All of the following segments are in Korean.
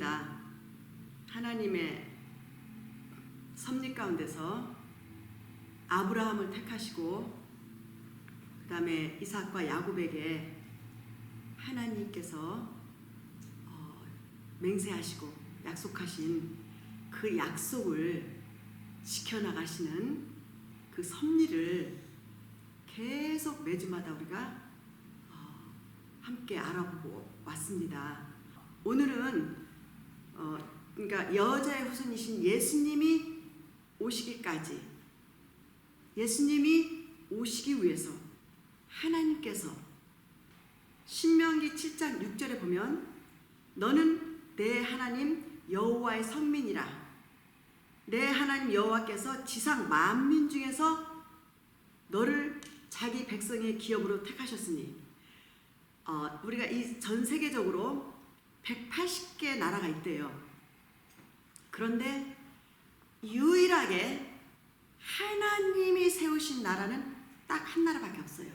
봅니다. 하나님의 섭리 가운데서 아브라함을 택하시고 그 다음에 이삭과 야곱에게 하나님께서 맹세하시고 약속하신 그 약속을 지켜나가시는 그 섭리를 계속 매주마다 우리가 함께 알아보고 왔습니다. 오늘은 그러니까 여자의 후손이신 예수님이 오시기까지, 예수님이 오시기 위해서 하나님께서 신명기 7장 6절에 보면 너는 내 하나님 여호와의 성민이라, 내 하나님 여호와께서 지상 만민 중에서 너를 자기 백성의 기업으로 택하셨으니, 우리가 이 전 세계적으로 180개 나라가 있대요. 그런데 유일하게 하나님이 세우신 나라는 딱 한 나라밖에 없어요.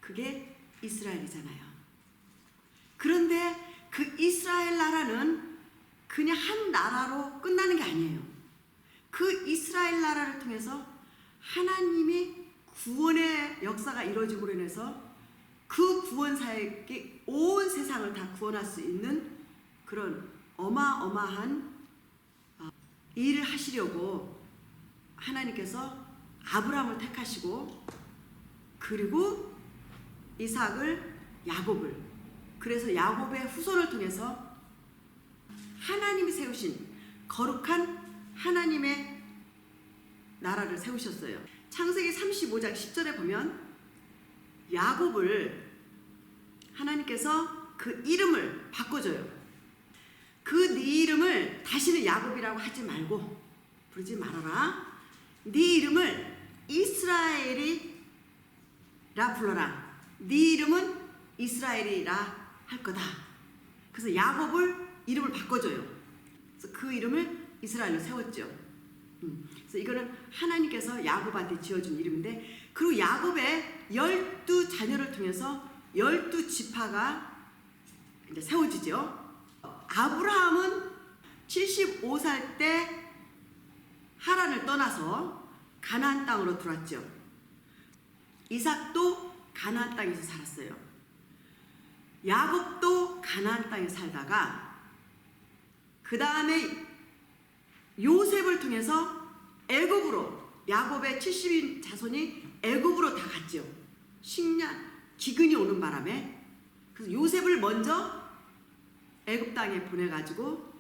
그게 이스라엘이잖아요. 그런데 그 이스라엘 나라는 그냥 한 나라로 끝나는 게 아니에요. 그 이스라엘 나라를 통해서 하나님이 구원의 역사가 이루어지므로 인해서 그 구원사에게 온 세상을 다 구원할 수 있는 그런 어마어마한 일을 하시려고 하나님께서 아브라함을 택하시고, 그리고 이삭을, 야곱을, 그래서 야곱의 후손을 통해서 하나님이 세우신 거룩한 하나님의 나라를 세우셨어요. 창세기 35장 10절에 보면 야곱을 하나님께서 그 이름을 바꿔줘요. 그 네 이름을 다시는 야곱이라고 하지 말고 부르지 말아라. 네 이름을 이스라엘이라 불러라. 네 이름은 이스라엘이라 할 거다. 그래서 야곱을 이름을 바꿔줘요. 그래서 그 이름을 이스라엘로 세웠죠. 그래서 이거는 하나님께서 야곱한테 지어준 이름인데, 그리고 야곱의 12자녀를 통해서 12지파가 이제 세워지죠. 아브라함은 75살 때 하란을 떠나서 가나안 땅으로 들어왔죠. 이삭도 가나안 땅에서 살았어요. 야곱도 가나안 땅에 살다가 그 다음에 요셉을 통해서 애굽으로, 야곱의 70인 자손이 애굽으로 다 갔죠. 식량, 기근이 오는 바람에. 그래서 요셉을 먼저 애굽 땅에 보내가지고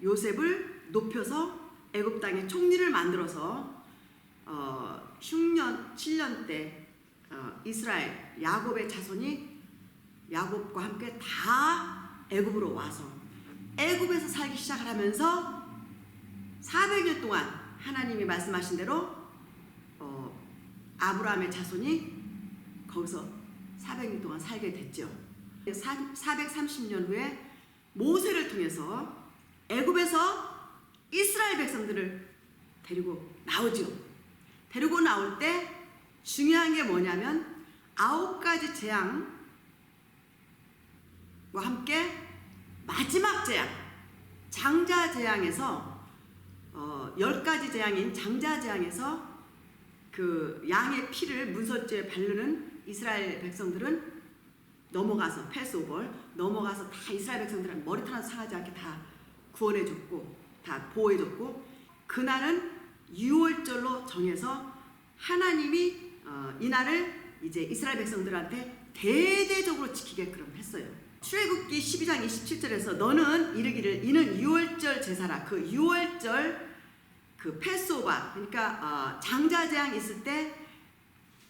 요셉을 높여서 애굽 땅에 총리를 만들어서 6년, 7년 때 이스라엘, 야곱의 자손이 야곱과 함께 다 애굽으로 와서 애굽에서 살기 시작을 하면서 400년 동안 하나님이 말씀하신 대로 아브라함의 자손이 거기서 400년 동안 살게 됐죠. 430년 후에 모세를 통해서 애굽에서 이스라엘 백성들을 데리고 나오죠. 데리고 나올 때 중요한 게 뭐냐면 9가지 재앙과 함께 마지막 재앙, 장자 재앙에서 10가지 재앙인 장자 재앙에서 그 양의 피를 문설주에 바르는 이스라엘 백성들은 넘어가서, 패스오버 넘어가서 다 이스라엘 백성들은 머리털 하나 상하지 않게 다 구원해줬고 다 보호해줬고, 그날은 6월절로 정해서 하나님이 이날을 이제 이스라엘 백성들한테 대대적으로 지키게끔 했어요. 출애굽기 12장 27절에서 너는 이르기를 이는 6월절 제사라. 그 6월절 그 패스오버, 그러니까 장자재앙 있을 때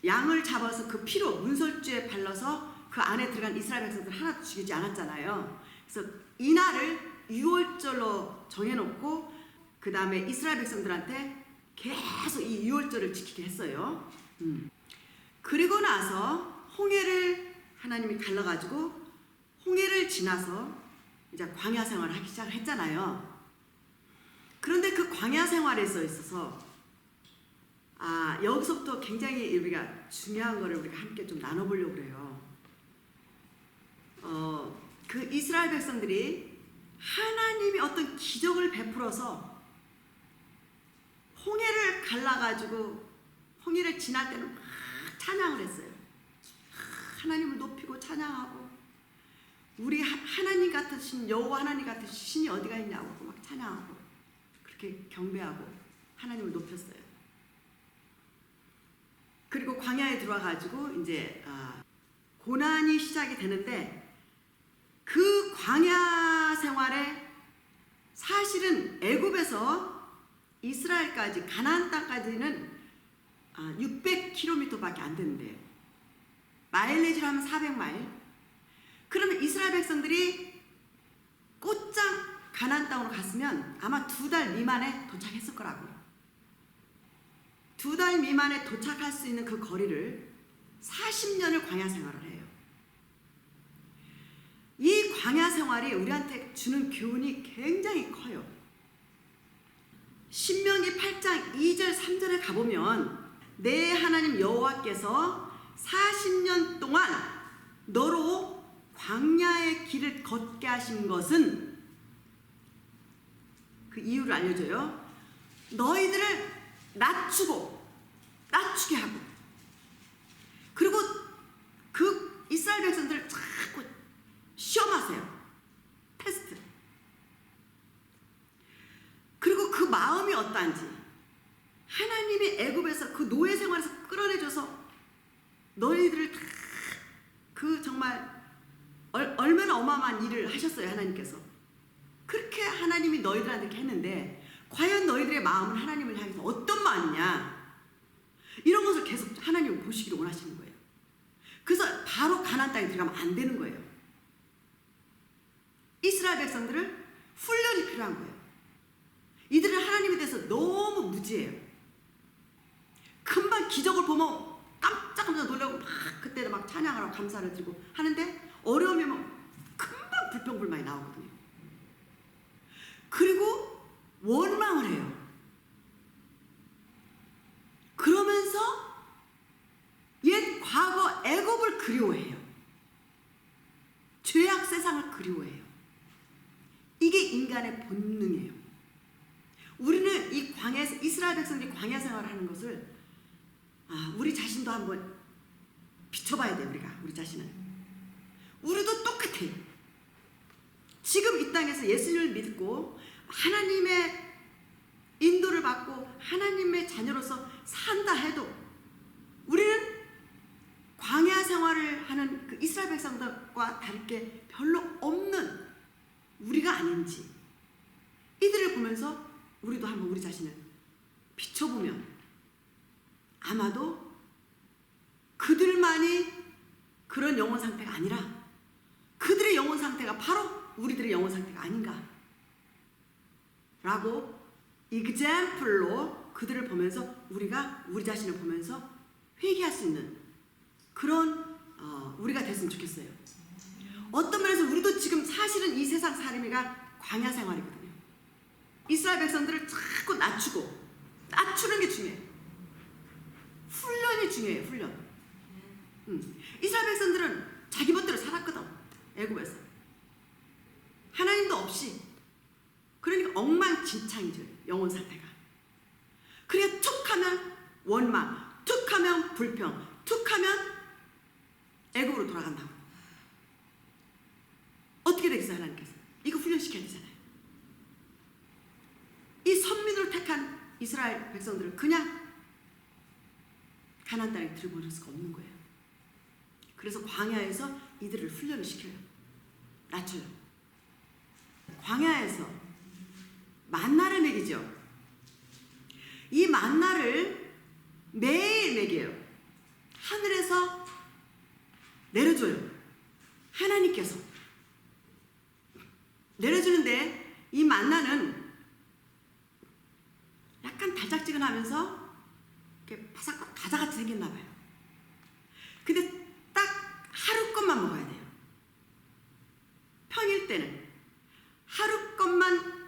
양을 잡아서 그 피로 문설주에 발라서 그 안에 들어간 이스라엘 백성들 하나도 죽이지 않았잖아요. 그래서 이날을 6월절로 정해놓고 그 다음에 이스라엘 백성들한테 계속 이 6월절을 지키게 했어요. 그리고 나서 홍해를 하나님이 갈라가지고 홍해를 지나서 이제 광야 생활을 하기 시작을 했잖아요. 그런데 그 광야 생활에 있어서 여기서부터 굉장히 우리가 중요한 거를 우리가 함께 좀 나눠보려고 그래요. 그 이스라엘 백성들이 하나님이 어떤 기적을 베풀어서 홍해를 갈라가지고 홍해를 지날 때는 막 찬양을 했어요. 하나님을 높이고 찬양하고, 우리 하나님 같으신 여호와 하나님 같으신 신이 어디가 있냐고 막 찬양하고 그렇게 경배하고 하나님을 높였어요. 그리고 광야에 들어와가지고 이제 고난이 시작이 되는데, 그 광야 생활에 사실은 애굽에서 이스라엘까지 가나안 땅까지는 600km밖에 안 되는데요. 마일리지로 하면 400마일. 그러면 이스라엘 백성들이 곧장 가나안 땅으로 갔으면 아마 2달 미만에 도착했을 거라고. 2달 미만에 도착할 수 있는 그 거리를 40년을 광야 생활을 해요. 이 광야 생활이 우리한테 주는 교훈이 굉장히 커요. 신명기 8장 2절 3절에 가보면, 내 하나님 여호와께서 40년 동안 너로 광야의 길을 걷게 하신 것은, 그 이유를 알려줘요. 너희들을 낮추게 하고, 그리고 그 이스라엘 백성들을 자꾸 시험하세요. 테스트. 그리고 그 마음이 어떠한지, 하나님이 애굽에서 그 노예 생활에서 끌어내줘서 너희들을 다 그 정말 얼마나 어마어마한 일을 하셨어요. 하나님께서 그렇게 하나님이 너희들한테 이렇게 했는데, 과연 너희들의 마음은 하나님을 향해서 어떤 마음이냐, 이런 것을 계속 하나님을 보시기를 원하시는 거예요. 그래서 바로 가나안 땅에 들어가면 안 되는 거예요. 이스라엘 백성들을 훈련이 필요한 거예요. 이들은 하나님에 대해서 너무 무지해요. 금방 기적을 보면 깜짝 놀라고 막 그때도 막 찬양을 하고 감사를 드리고 하는데, 어려움이 오면 금방 불평불만이 나오거든요. 그리고 원망을 해요. 그러면서 옛 과거 애굽을 그리워해요. 죄악 세상을 그리워해요. 이게 인간의 본능이에요. 우리는 이 광야에서, 이스라엘 백성들이 광야 생활을 하는 것을 우리 자신도 한번 비춰봐야 돼요. 우리 자신은. 우리도 똑같아요. 지금 이 땅에서 예수님을 믿고 하나님의 인도를 받고 하나님의 자녀로서 산다 해도, 우리는 광야 생활을 하는 그 이스라엘 백성들과 다를 게 별로 없는 우리가 아닌지, 이들을 보면서 우리도 한번 우리 자신을 비춰보면 아마도 그들만이 그런 영혼 상태가 아니라, 그들의 영혼 상태가 바로 우리들의 영혼 상태가 아닌가 라고 example로 그들을 보면서 우리가 우리 자신을 보면서 회개할 수 있는 그런 우리가 됐으면 좋겠어요. 어떤 면에서 우리도 지금 사실은 이 세상 살림이가 광야 생활이거든요. 이스라엘 백성들을 자꾸 낮추는 게 중요해요. 훈련이 중요해요. 훈련. 이스라엘 백성들은 자기 멋대로 살았거든. 애굽에서 하나님도 없이. 그러니까 엉망진창이죠, 영혼 상태가. 그래 툭하면 원망, 툭하면 불평, 툭하면 애굽으로 돌아간다고. 어떻게 되겠어요? 하나님께서 이거 훈련시켜야 되잖아요. 이 선민으로 택한 이스라엘 백성들을 그냥 가나안 땅에 들여보낼 수가 없는 거예요. 그래서 광야에서 이들을 훈련을 시켜요. 낮춰요. 광야에서 만나를 먹이죠. 이 만나를 매일 먹여요. 하늘에서 내려줘요. 하나님께서 내려주는데, 이 만나는 약간 달짝지근하면서 이렇게 바삭 과자같이 생겼나 봐요. 근데 딱 하루 것만 먹어야 돼요. 평일 때는 하루 것만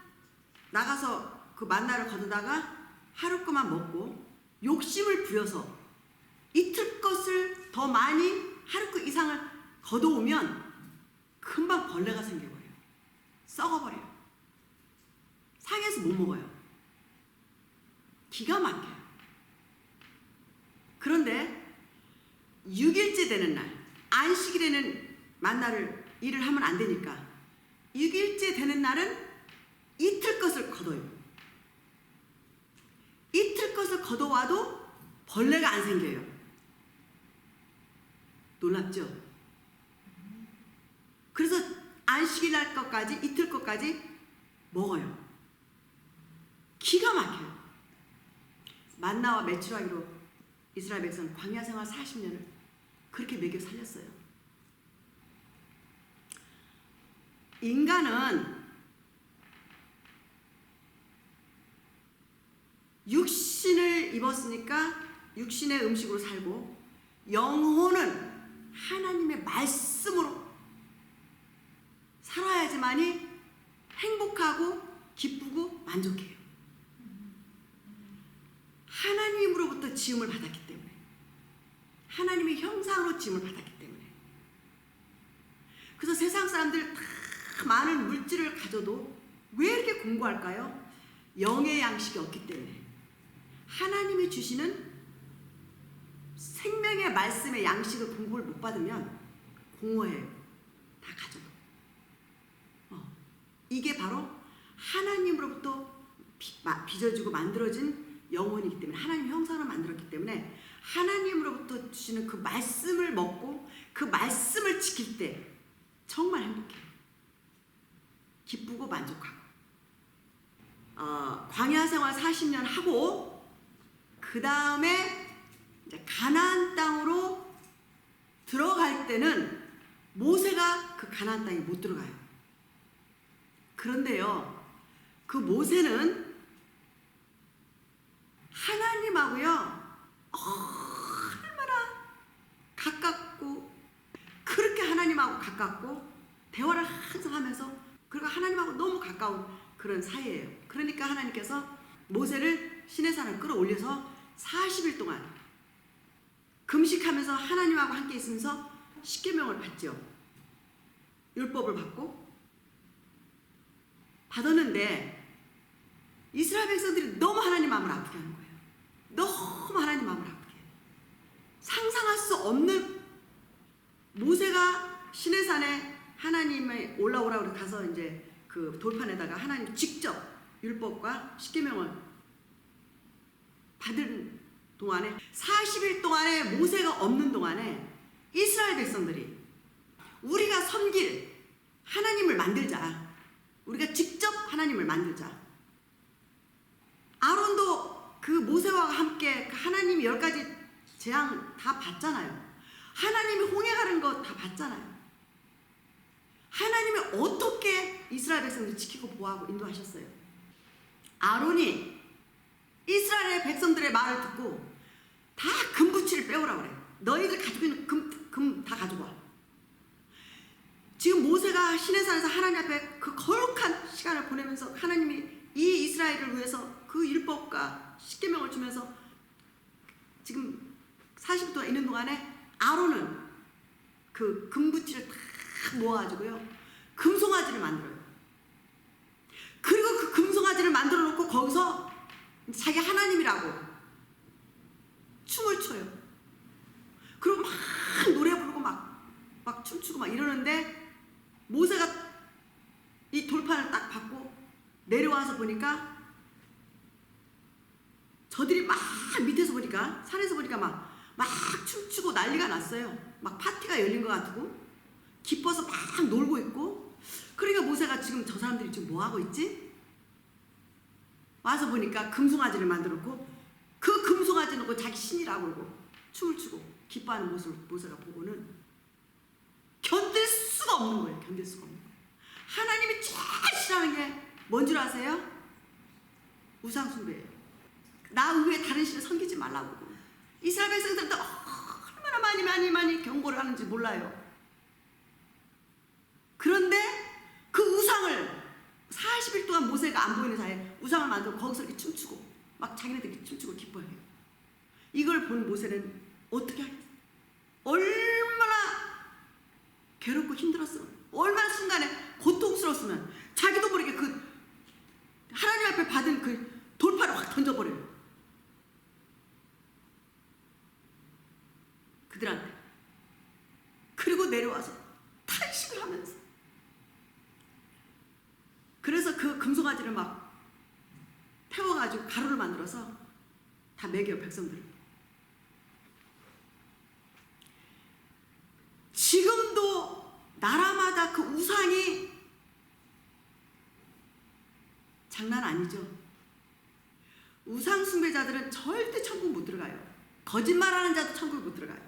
나가서 그 만나를 거두다가 하루 것만 먹고, 욕심을 부려서 이틀 것을 더 많이 하루 것 이상을 거둬오면 금방 벌레가 생겨버려요. 썩어버려요. 상해서 못 먹어요. 기가 막혀요. 그런데 6일째 되는 날, 안식일에는 만나를 일을 하면 안 되니까 6일째 되는 날은 이틀 것을 거둬요. 이틀 것을 거둬와도 벌레가 안 생겨요. 놀랍죠? 그래서 안식일 날 것까지, 이틀 것까지 먹어요. 기가 막혀요. 만나와 메추라기로 이스라엘 백성 광야 생활 40년을 그렇게 먹여 살렸어요. 인간은 육신을 입었으니까 육신의 음식으로 살고, 영혼은 하나님의 말씀으로 살아야지만이 행복하고 기쁘고 만족해요. 하나님으로부터 지음을 받았기 때문에, 하나님의 형상으로 지음을 받았기 때문에. 그래서 세상 사람들 다 많은 물질을 가져도 왜 이렇게 공고할까요? 영의 양식이 없기 때문에. 하나님이 주시는 생명의 말씀의 양식을 공급을 못 받으면 공허해요. 다 가져도. 이게 바로 하나님으로부터 빚어지고 만들어진 영혼이기 때문에, 하나님 형상으로 만들었기 때문에 하나님으로부터 주시는 그 말씀을 먹고 그 말씀을 지킬 때 정말 행복해요. 기쁘고 만족하고. 광야 생활 40년 하고 그 다음에 이제 가나안 땅으로 들어갈 때는 모세가 그 가나안 땅에 못 들어가요. 그런데요, 그 모세는 하나님하고요 얼마나 가깝고, 그렇게 하나님하고 가깝고 대화를 항상 하면서, 그리고 하나님하고 너무 가까운 그런 사이예요. 그러니까 하나님께서 모세를 시내산을 끌어올려서 40일 동안 금식하면서 하나님하고 함께 있으면서 십계명을 받죠. 율법을 받았는데 이스라엘 백성들이 너무 하나님 마음을 아프게 하는 거예요. 너무 하나님 마음을 아프게. 상상할 수 없는, 모세가 시내산에 하나님의 올라오라고 가서 이제 그 돌판에다가 하나님 직접 율법과 십계명을 받은 동안에, 40일 동안에 모세가 없는 동안에 이스라엘 백성들이 우리가 섬길 하나님을 만들자, 우리가 직접 하나님을 만들자. 아론도 그 모세와 함께 그 하나님이 10가지 재앙 다 봤잖아요. 하나님이 홍해 가는 거 다 봤잖아요. 하나님이 어떻게 이스라엘 백성들 지키고 보호하고 인도하셨어요. 아론이 이스라엘 백성들의 말을 듣고 다 금부치를 빼오라고 그래요. 너희들 가지고 있는 금 다 가져와. 지금 모세가 시내산에서 하나님 앞에 그 거룩한 시간을 보내면서 하나님이 이 이스라엘을 위해서 그 율법과 십계명을 주면서 지금 40일 동안 있는 동안에 아론은 그 금부치를 다 모아가지고요 금송아지를 만들어요. 그리고 그 금송아지를 만들어 놓고 거기서 자기 하나님이라고 춤을 춰요. 그리고 막 노래 부르고 막 춤추고 막 이러는데, 모세가 이 돌판을 딱 받고 내려와서 보니까 저들이 막 밑에서 보니까, 산에서 보니까 막 춤추고 난리가 났어요. 막 파티가 열린 것 같고 기뻐서 막 놀고 있고. 그러니까 모세가 지금 저 사람들이 지금 뭐 하고 있지? 와서 보니까 금송아지를 만들었고 그 금송아지 놓고 자기 신이라고 그러고 춤을 추고 기뻐하는 모습을 모세가 보고는 견딜 수가 없는 거예요. 견딜 수가 없는 거예요. 하나님이 제일 싫어하는 게 뭔 줄 아세요? 우상 숭배예요. 나 외에 다른 신을 섬기지 말라고. 이스라엘 백성들도 얼마나 많이 경고를 하는지 몰라요. 그런데 그 우상을 40일 동안 모세가 안 보이는 사이에 우상을 만들고 거기서 이렇게 춤추고 막 자기네들이 춤추고 기뻐해요. 이걸 본 모세는 어떻게 하겠어요? 얼마나 괴롭고 힘들었어. 얼마나 순간에 고통스러웠으면 자기도 모르게 그 하나님 앞에 받은 그 돌파를 확 던져버려요. 그들한테. 그리고 내려와서 탄식을 하면서. 그래서 그 금송아지를 막 태워가지고 가루를 만들어서 다 먹여요, 백성들을. 지금도 나라마다 그 우상이 장난 아니죠. 우상 숭배자들은 절대 천국 못 들어가요. 거짓말하는 자도 천국 못 들어가요.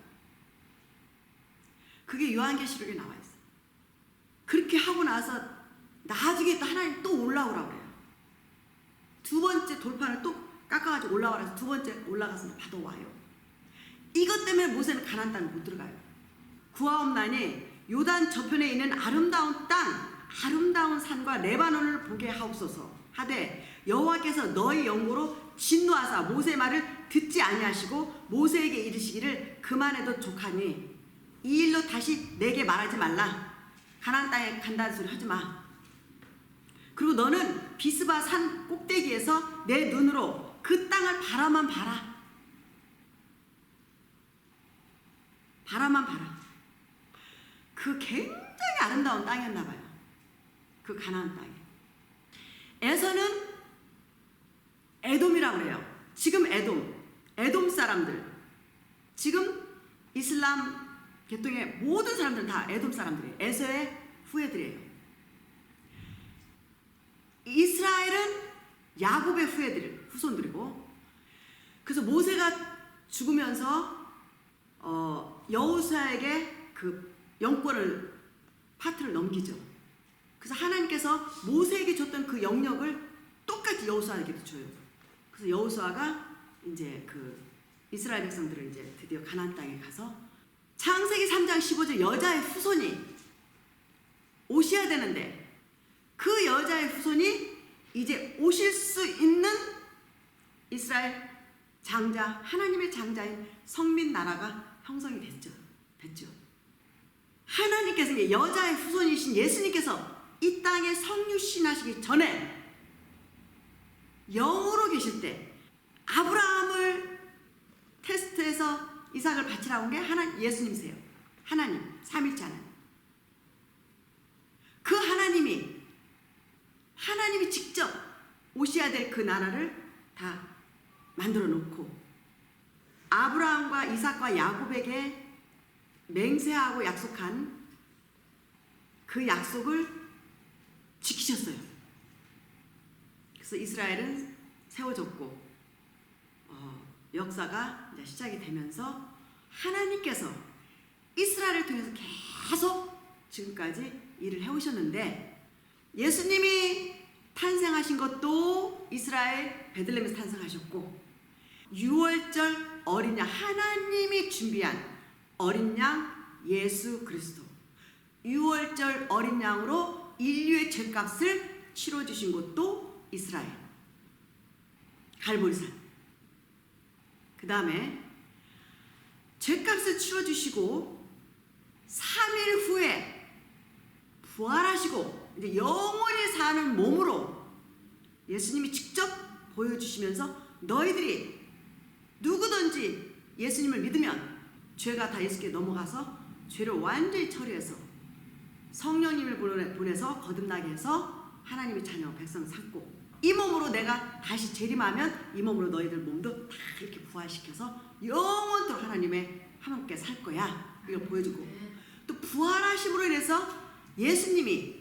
그게 요한계시록에 나와 있어요. 그렇게 하고 나서 나중에 또 하나님 또 올라오라고 그래요. 두 번째 돌판을 또 깎아가지고 올라오라 해서 두 번째 올라가서 받아와요. 이것 때문에 모세는 가나안 땅에 못 들어가요. 구하옵나니 요단 저편에 있는 아름다운 땅, 아름다운 산과 레바논을 보게 하옵소서 하되 여호와께서 너희 영으로 진노하사 모세의 말을 듣지 아니하시고 모세에게 이르시기를 그만해도 족하니 이 일로 다시 내게 말하지 말라. 가나안 땅에 간다는 소리 하지 마. 그리고 너는 비스바 산 꼭대기에서 내 눈으로 그 땅을 바라만 봐라. 바라만 봐라. 그 굉장히 아름다운 땅이었나 봐요. 그 가나안 땅이. 에서는 에돔이라고 해요. 지금 에돔 사람들. 지금 이슬람 계통의 모든 사람들은 다 에돔 사람들이에요. 에서의 후예들이에요. 이스라엘은 야곱의 후손들이고, 그래서 모세가 죽으면서 여호수아에게 그 영권을 파트를 넘기죠. 그래서 하나님께서 모세에게 줬던 그 영역을 똑같이 여호수아에게도 줘요. 그래서 여호수아가 이제 그 이스라엘 백성들을 이제 드디어 가나안 땅에 가서 창세기 3장 15절 여자의 후손이 오셔야 되는데 그 여자의 후손이 이제 오실 수 있는 이스라엘 장자, 하나님의 장자인 성민 나라가 형성이 됐죠. 하나님께서 이제 여자의 후손이신 예수님께서 이 땅에 성육신하시기 전에 영으로 계실 때 아브라함을 테스트해서 이삭을 바치라고 한 게 예수님이세요. 하나님, 삼위일체 하나님. 그 하나님이 직접 오셔야 될 그 나라를 다 만들어 놓고 아브라함과 이삭과 야곱에게 맹세하고 약속한 그 약속을 지키셨어요. 그래서 이스라엘은 세워졌고 역사가 이제 시작이 되면서 하나님께서 이스라엘을 통해서 계속 지금까지 일을 해오셨는데 예수님이 탄생하신 것도 이스라엘 베들레헴에서 탄생하셨고 6월절 어린 양 하나님이 준비한 어린 양 예수 그리스도 6월절 어린 양으로 인류의 죄값을 치러주신 곳도 이스라엘 갈보리산. 그 다음에 죄값을 치러주시고 3일 후에 부활하시고 이제 영원히 사는 몸으로 예수님이 직접 보여주시면서 너희들이 누구든지 예수님을 믿으면 죄가 다 예수께 넘어가서 죄를 완전히 처리해서 성령님을 보내서 거듭나게 해서 하나님의 자녀 백성 삼고 이 몸으로 내가 다시 재림하면 이 몸으로 너희들 몸도 다 이렇게 부활시켜서 영원토록 하나님의 함께 살 거야. 이걸 보여주고 또 부활하심으로 인해서 예수님이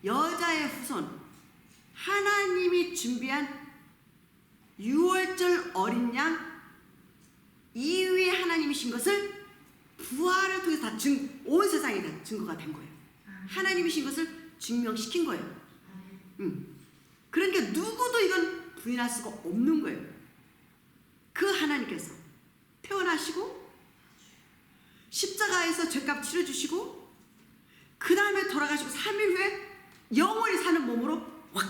여자의 후손 하나님이 준비한 6월절 어린 양 이위의 하나님이신 것을 부활을 통해서 다 온 세상에 다 증거가 된 거예요. 하나님이신 것을 증명시킨 거예요. 그러니까 누구도 이건 부인할 수가 없는 거예요. 그 하나님께서 태어나시고 십자가에서 죄값 치러주시고 그 다음에 돌아가시고 3일 후에 영원히 사는 몸으로 확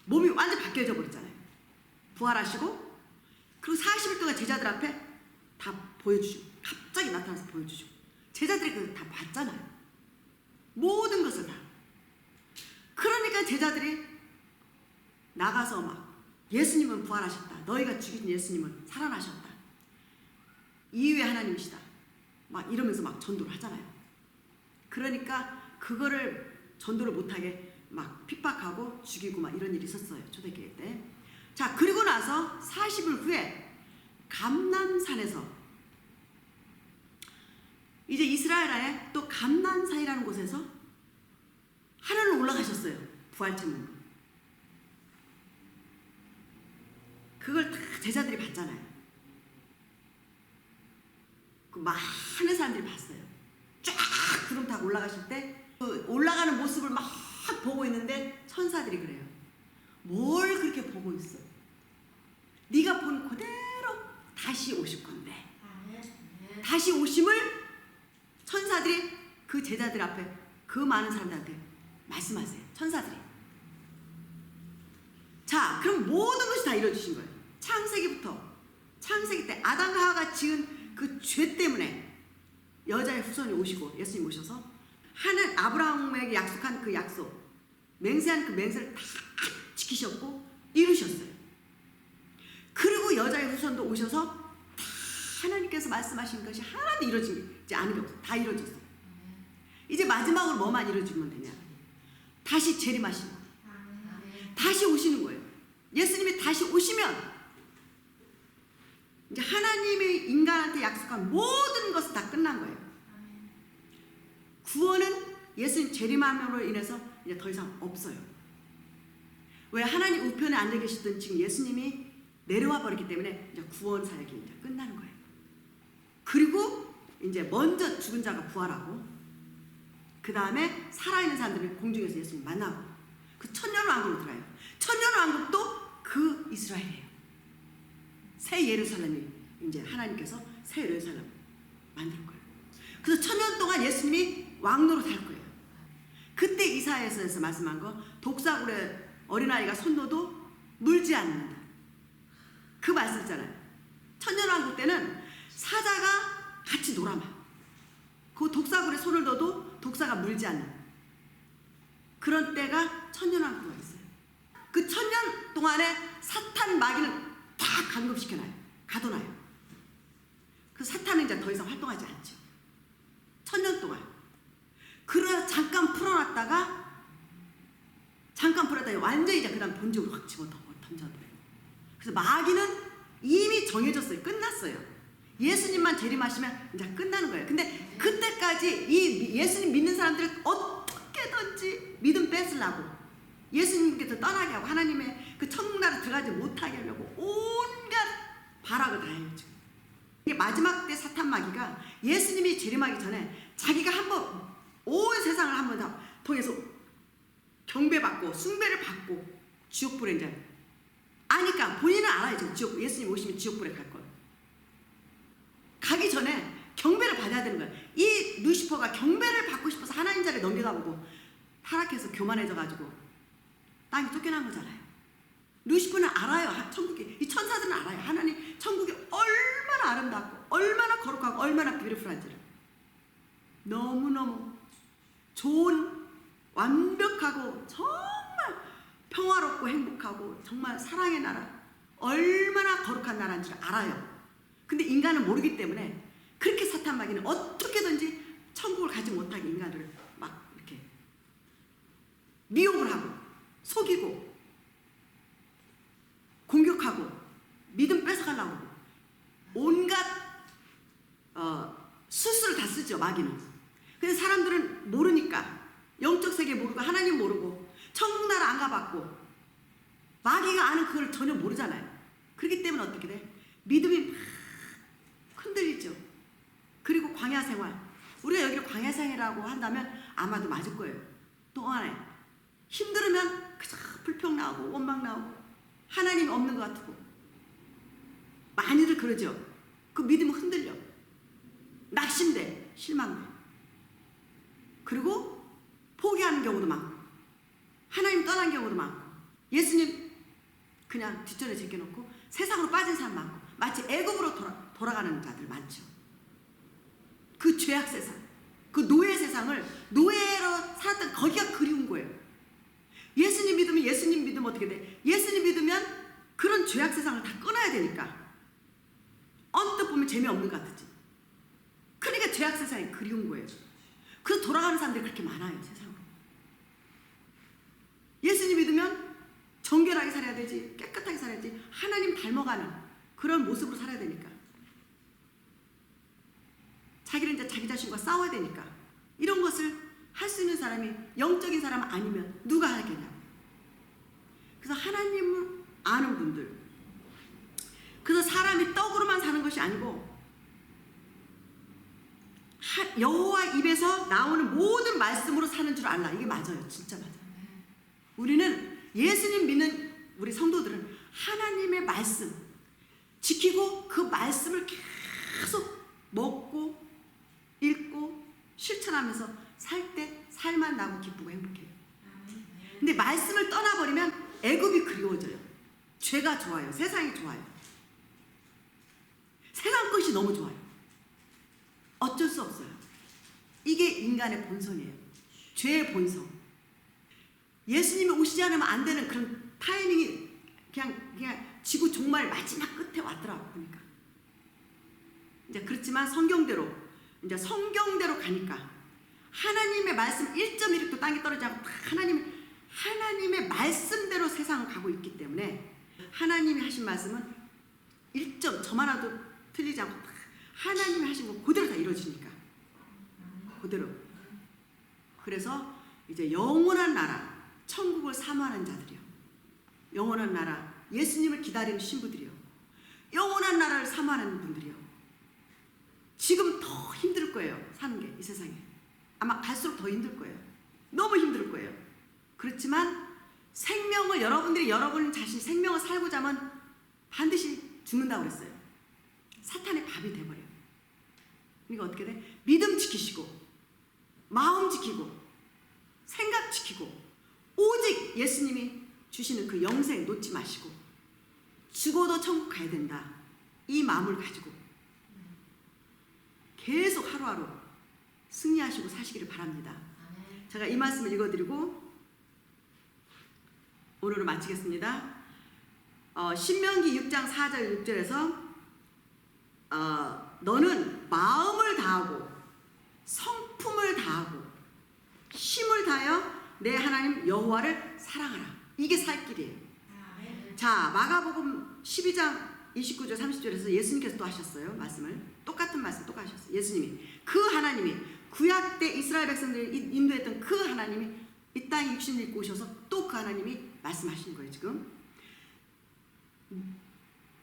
몸이 완전 바뀌어져 버렸잖아요. 부활하시고 그리고 40일 동안 제자들 앞에 다 보여주시고 갑자기 나타나서 보여주시고 제자들이 그걸 다 봤잖아요. 모든 것을 다. 그러니까 제자들이 나가서 막 예수님은 부활하셨다. 너희가 죽인 예수님은 살아나셨다. 이위의 하나님이시다. 막 이러면서 막 전도를 하잖아요. 그러니까 그거를 전도를 못하게 막 핍박하고 죽이고 막 이런 일이 있었어요. 초대교회 때. 자, 그리고 나서 40일 후에 감람산에서 이제 이스라엘 안에 또 감람산이라는 곳에서 하늘로 올라가셨어요. 부활체문으로. 그걸 다 제자들이 봤잖아요. 그 많은 사람들이 봤어요. 쫙 구름 타고 올라가실 때 그 올라가는 모습을 막 보고 있는데 천사들이 그래요. 뭘 그렇게 보고 있어? 네가 본 그대로 다시 오실 건데. 다시 오심을 천사들이 그 제자들 앞에 그 많은 사람들한테 말씀하세요. 천사들이. 자, 그럼 모든 것이 다 이루어지신 거예요. 창세기 때 아담과 하와가 지은 그 죄 때문에 여자의 후손이 오시고 예수님 오셔서 하는 아브라함에게 약속한 그 약속, 맹세한 그 맹세를 다 지키셨고 이루셨어요. 그리고 여자의 후손도 오셔서 다 하나님께서 말씀하신 것이 하나도 이루어지지 않은 게 없어요. 다 이루어졌어요. 이제 마지막으로 뭐만 이루어지면 되냐? 다시 재림하시는 거예요. 다시 오시는 거예요. 예수님이 다시 오시면 이제 하나님이 인간한테 약속한 모든 것은 다 끝난 거예요. 구원은 예수님 재림함으로 인해서 이제 더 이상 없어요. 왜? 하나님 우편에 앉아 계시던 지금 예수님이 내려와 버렸기 때문에 이제 구원 사역이 이제 끝나는 거예요. 그리고 이제 먼저 죽은 자가 부활하고 그 다음에 살아있는 사람들이 공중에서 예수님 만나고 그 천년왕국으로 들어가요. 천년왕국도 그 이스라엘이에요. 새 예루살렘이 이제 하나님께서 새 예루살렘 만들 거예요. 그래서 천년 동안 예수님이 왕노로 살 거예요. 그때 이사야서에서 말씀한 거 독사굴에 어린아이가 손 넣어도 물지 않는다. 그 말씀 있잖아요. 천년왕국 때는 사자가 같이 놀아마. 그 독사굴에 손을 넣어도 독사가 물지 않는 그런 때가 천년왕국가 있어요. 그 천년 동안에 사탄 마귀는 다 감금시켜놔요. 가둬놔요. 그 사탄은 이제 더 이상 활동하지 않죠. 천년 동안. 그러다 잠깐 풀어놨다가 완전히 이제 그 다음 본적으로 확 던져버려요. 그래서 마귀는 이미 정해졌어요. 끝났어요. 예수님만 재림하시면 이제 끝나는 거예요. 근데 그때까지 이 예수님 믿는 사람들을 어떻게든지 믿음 뺏으려고 예수님께서 떠나게 하고 하나님의 그 천국나라 들어가지 못하게 하려고 온갖 발악을 다 해요. 지금. 이게 마지막 때 사탄 마귀가 예수님이 재림하기 전에 자기가 한번 온 세상을 한번 다 통해서 경배받고 숭배를 받고 지옥불에 이제 아니까 본인은 알아요. 지금 예수님 오시면 지옥불에 갈 거예요. 가기 전에 경배를 받아야 되는 거예요. 이 루시퍼가 경배를 받고 싶어서 하나님 자리에 넘겨다 보고 타락해서 교만해져가지고 땅에 쫓겨난 거잖아요. 루시퍼는 알아요. 천국이 이 천사들은 알아요. 하나님 천국이 얼마나 아름답고 얼마나 거룩하고 얼마나 뷰티풀한지를. 너무너무 좋은 완벽하고 정말 평화롭고 행복하고 정말 사랑의 나라 얼마나 거룩한 나라인지를 알아요. 근데 인간은 모르기 때문에 그렇게 사탄 마귀는 어떻게든지 천국을 가지 못하게 인간을 막 이렇게 미혹을 하고 속이고 공격하고 믿음 뺏어가려고 하고 온갖 수술을 다 쓰죠. 마귀는. 근데 사람들은 모르니까 영적 세계 모르고 하나님 모르고 천국 나라 안 가봤고 마귀가 아는 그걸 전혀 모르잖아요. 그렇기 때문에 어떻게 돼? 믿음이 막 흔들리죠. 그리고 광야 생활. 우리가 여기를 광야 생활이라고 한다면 아마도 맞을 거예요. 동안에 힘들으면 그저 불평 나오고 원망 나오고 하나님이 없는 것 같고 많이들 그러죠. 그 믿음은 흔들려. 낙심돼. 실망돼. 그리고 포기하는 경우도 많고 하나님 떠난 경우도 많고 예수님 그냥 뒷전에 제껴놓고 세상으로 빠진 사람 많고 마치 애굽으로 돌아가는 자들 많죠. 그 죄악 세상. 그 노예 세상을 노예로 살았던 거기가 그리운 거예요. 예수님 믿으면 어떻게 돼? 예수님 믿으면 그런 죄악 세상을 다 끊어야 되니까. 언뜻 보면 재미없는 것 같지. 그러니까 죄악 세상이 그리운 거예요. 그래서 돌아가는 사람들이 그렇게 많아요, 세상으로. 예수님 믿으면 정결하게 살아야 되지, 깨끗하게 살아야지, 하나님 닮아가는 그런 모습으로 살아야 되니까. 자기는 이제 자기 자신과 싸워야 되니까. 이런 것을 할 수 있는 사람이 영적인 사람 아니면 누가 하겠냐고. 그래서 하나님을 아는 분들, 그래서 사람이 떡으로만 사는 것이 아니고 여호와 입에서 나오는 모든 말씀으로 사는 줄 알라. 이게 맞아요. 진짜 맞아요. 우리는 예수님 믿는 우리 성도들은 하나님의 말씀 지키고 그 말씀을 계속 먹고 읽고 실천하면서 살 때 살만 나고 기쁘고 행복해요. 근데 말씀을 떠나버리면 애굽이 그리워져요. 죄가 좋아요. 세상이 좋아요. 세상 것이 너무 좋아요. 어쩔 수 없어요. 이게 인간의 본성이에요. 죄의 본성. 예수님이 오시지 않으면 안 되는 그런 타이밍이 그냥 지구 종말 마지막 끝에 왔더라고 보니까. 이제 그렇지만 성경대로 가니까 하나님의 말씀 1.1도 땅에 떨어지지 않고 하나님의 말씀대로 세상을 가고 있기 때문에 하나님이 하신 말씀은 1점 점 하나도 틀리지 않고 하나님이 하신 거 그대로 다 이루어지니까. 그대로. 그래서 이제 영원한 나라, 천국을 사모하는 자들이요. 영원한 나라, 예수님을 기다리는 신부들이요. 영원한 나라를 사모하는 분들이요. 지금 더 힘들 거예요. 사는 게 이 세상에. 아마 갈수록 더 힘들 거예요. 너무 힘들 거예요. 그렇지만 생명을 여러분 자신이 생명을 살고자 하면 반드시 죽는다고 그랬어요. 사탄의 밥이 돼버려요. 그러니까 어떻게 돼? 믿음 지키시고 마음 지키고 생각 지키고 오직 예수님이 주시는 그 영생 놓지 마시고 죽어도 천국 가야 된다. 이 마음을 가지고 계속 하루하루 승리하시고 사시기를 바랍니다. 제가 이 말씀을 읽어드리고 오늘은 마치겠습니다. 신명기 6장 4절 6절에서 너는 마음을 다하고 성품을 다하고 힘을 다하여 내 하나님 여호와를 사랑하라. 이게 살 길이에요. 자, 마가복음 12장 29절 30절에서 예수님께서 또 하셨어요. 말씀을 똑같은 말씀 또 하셨어요. 예수님이 그 하나님이 구약 때 이스라엘 백성들을 인도했던 그 하나님이 이 땅에 육신을 입고 오셔서 또 그 하나님이 말씀하시는 거예요. 지금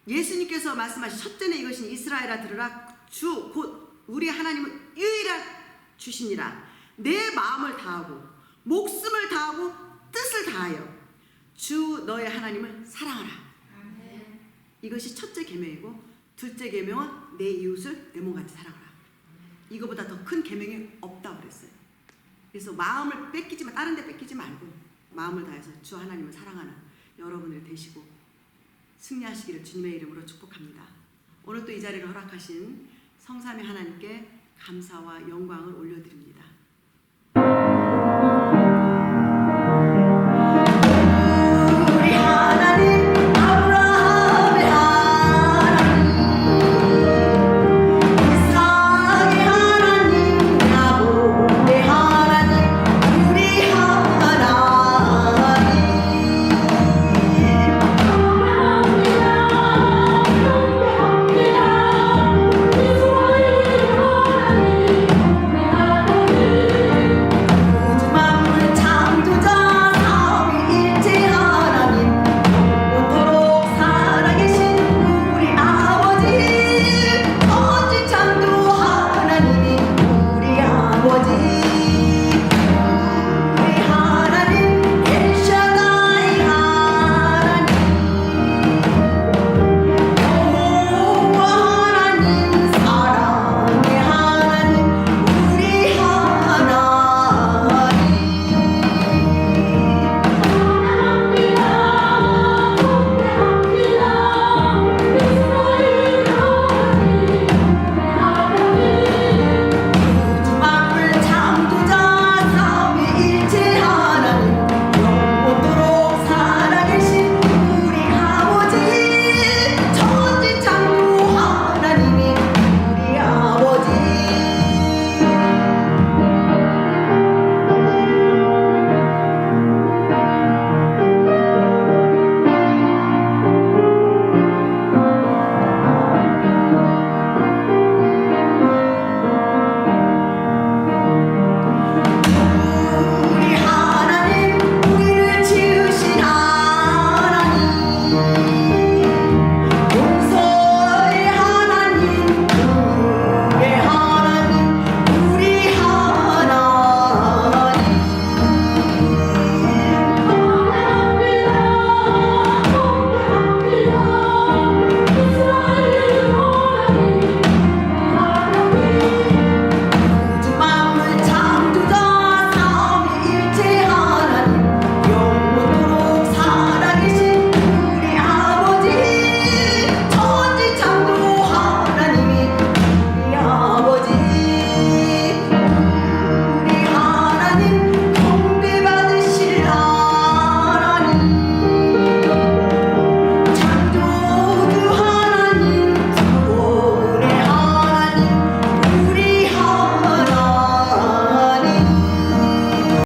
예수님께서 말씀하신 첫째는 이것이니 이스라엘아 들으라. 주 곧 우리 하나님은 유일한 주시니라. 내 마음을 다하고 목숨을 다하고 뜻을 다하여 주 너의 하나님을 사랑하라. 이것이 첫째 계명이고 둘째 계명은 내 이웃을 내 몸같이 사랑하라. 이거보다 더 큰 계명이 없다고 그랬어요. 그래서 마음을 뺏기지만 다른 데 뺏기지 말고 마음을 다해서 주 하나님을 사랑하는 여러분들 되시고 승리하시기를 주님의 이름으로 축복합니다. 오늘 또 이 자리를 허락하신 성삼위 하나님께 감사와 영광을 올려드립니다.